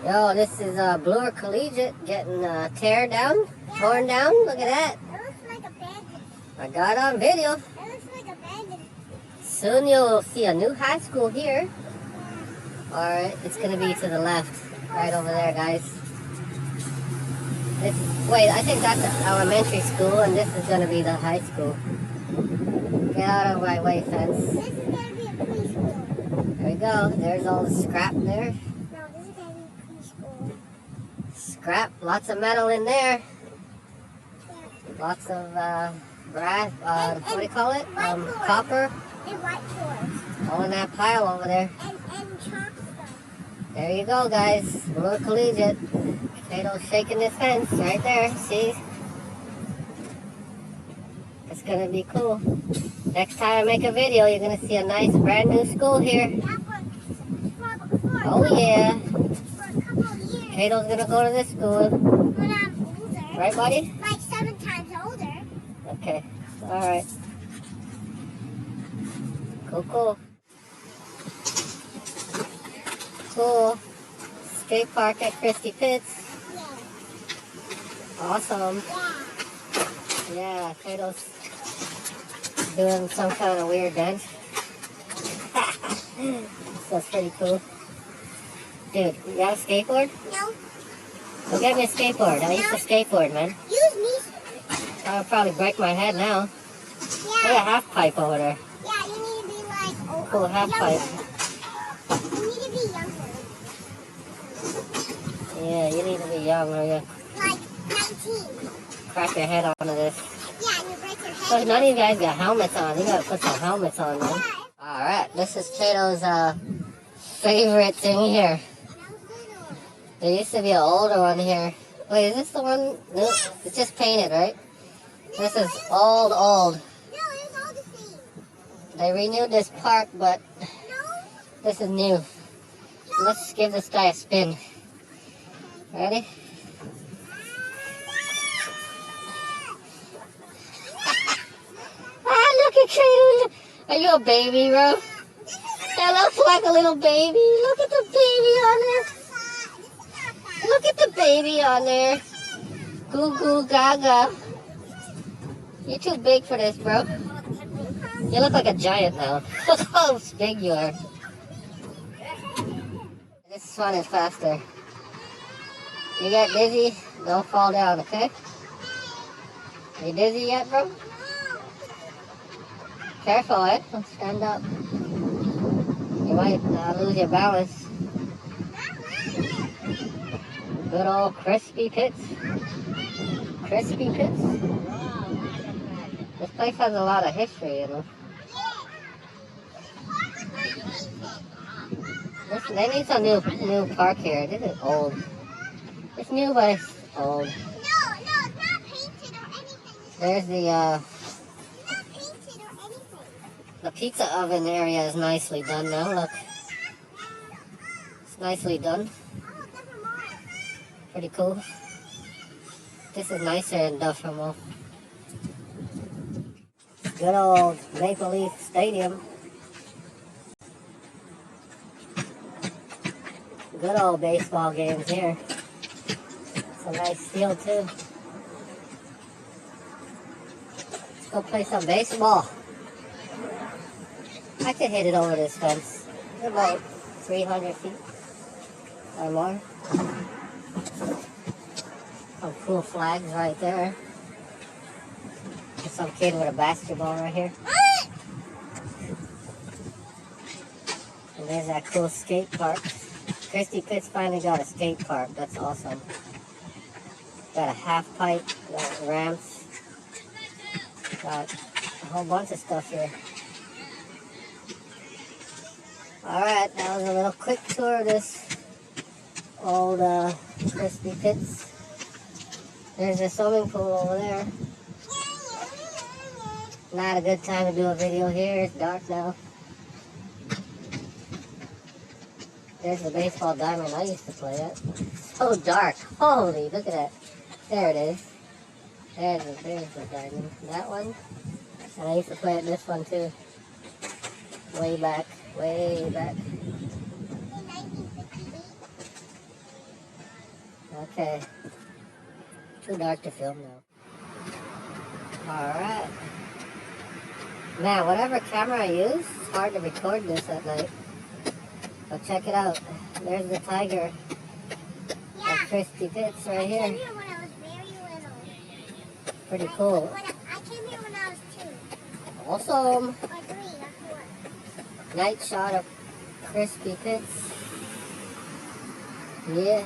Yo, this is Bloor Collegiate getting torn down. Look at that. It looks like abandoned. I got it on video. It looks like abandoned. Soon you'll see a new high school here. Alright, it's gonna be to the left. Right over there, guys. Wait, I think that's the elementary school and this is gonna be the high school. Get out of my way, fence. This is gonna be a preschool. There we go. There's all the scrap there. No, this is gonna be a preschool. Scrap, lots of metal in there. Yeah. Lots of brass, what do you call it? Copper. And white floors. All in that pile over there. And chalk stuff. There you go, guys. Bloor Collegiate. Potato's shaking this fence right there. See? It's gonna be cool. Next time I make a video, you're gonna see a nice brand new school here. Yeah, Oh yeah. for a couple of years. Potato's gonna go to this school. When I'm older. Right, buddy? Like 7 times older. Okay. Alright. Cool. Cool. Skate park at Christie Pits. Yeah. Awesome. Yeah. Yeah, Potato's doing some kind of weird dance. That's pretty cool. Dude, you got a skateboard? No. Go get me a skateboard. I used to skateboard, man. Use me. I'll probably break my head now. There's a Yeah. half pipe over there. Yeah, you need to be like Cool half younger. pipe. You need to be younger. Yeah, you need to be young or you Like 19. crack your head onto this. Yeah, and you break your Look, head. none of you guys got helmets on. You gotta put some helmets on, man. Alright, this is Potato's favorite thing here. There used to be an older one here. Wait, is this the one? No, it's just painted, right? This is old. No, it's all the same. They renewed this park, but No, this is new. Let's give this guy a spin. Ready? Ah, look at Cradle. Are you a baby, bro? That looks like a little baby. Look at the baby on there. Look at the baby on there. Goo goo gaga. You're too big for this, bro. You look like a giant now. Look how big you are. This one is faster. You get dizzy? Don't fall down, okay? You dizzy yet, bro? Careful, eh? Don't stand up. You might lose your balance. Good old Crispy Pits. Crispy Pits? This place has a lot of history, you know. They need some new park here. This is old. It's new, but it's old. no, it's not painted or anything. There's the It's not painted or anything. pizza oven area is nicely done now. Look, it's nicely done. Oh, never mind. Pretty cool. This is nicer than Duffer Mall. Good old Maple Leaf Stadium. Good old baseball games here. It's a nice field too. Let's go play some baseball. I could hit it over this fence. It's about 300 feet or more. Some cool flags right there. There's some kid with a basketball right here. And there's that cool skate park. Christie Pits finally got a skate park. That's awesome. Got a half pipe, got ramps, got a whole bunch of stuff here. Alright, that was a little quick tour of this old Christie Pits. There's a swimming pool over there. Not a good time to do a video here. It's dark now. There's the baseball diamond I used to play at. So dark. Holy, look at that. There it is. There's the diamond. That one. And I used to play at this one too. Way back. Okay. Too dark to film now. Alright. Man, whatever camera I use, it's hard to record this at night. But check it out. There's the tiger of Christie Pitts right I came here. here when I was very little. Pretty cool. I came here when I was 2 Awesome. or 3 or 4. Night shot of Christie Pitts. Yeah.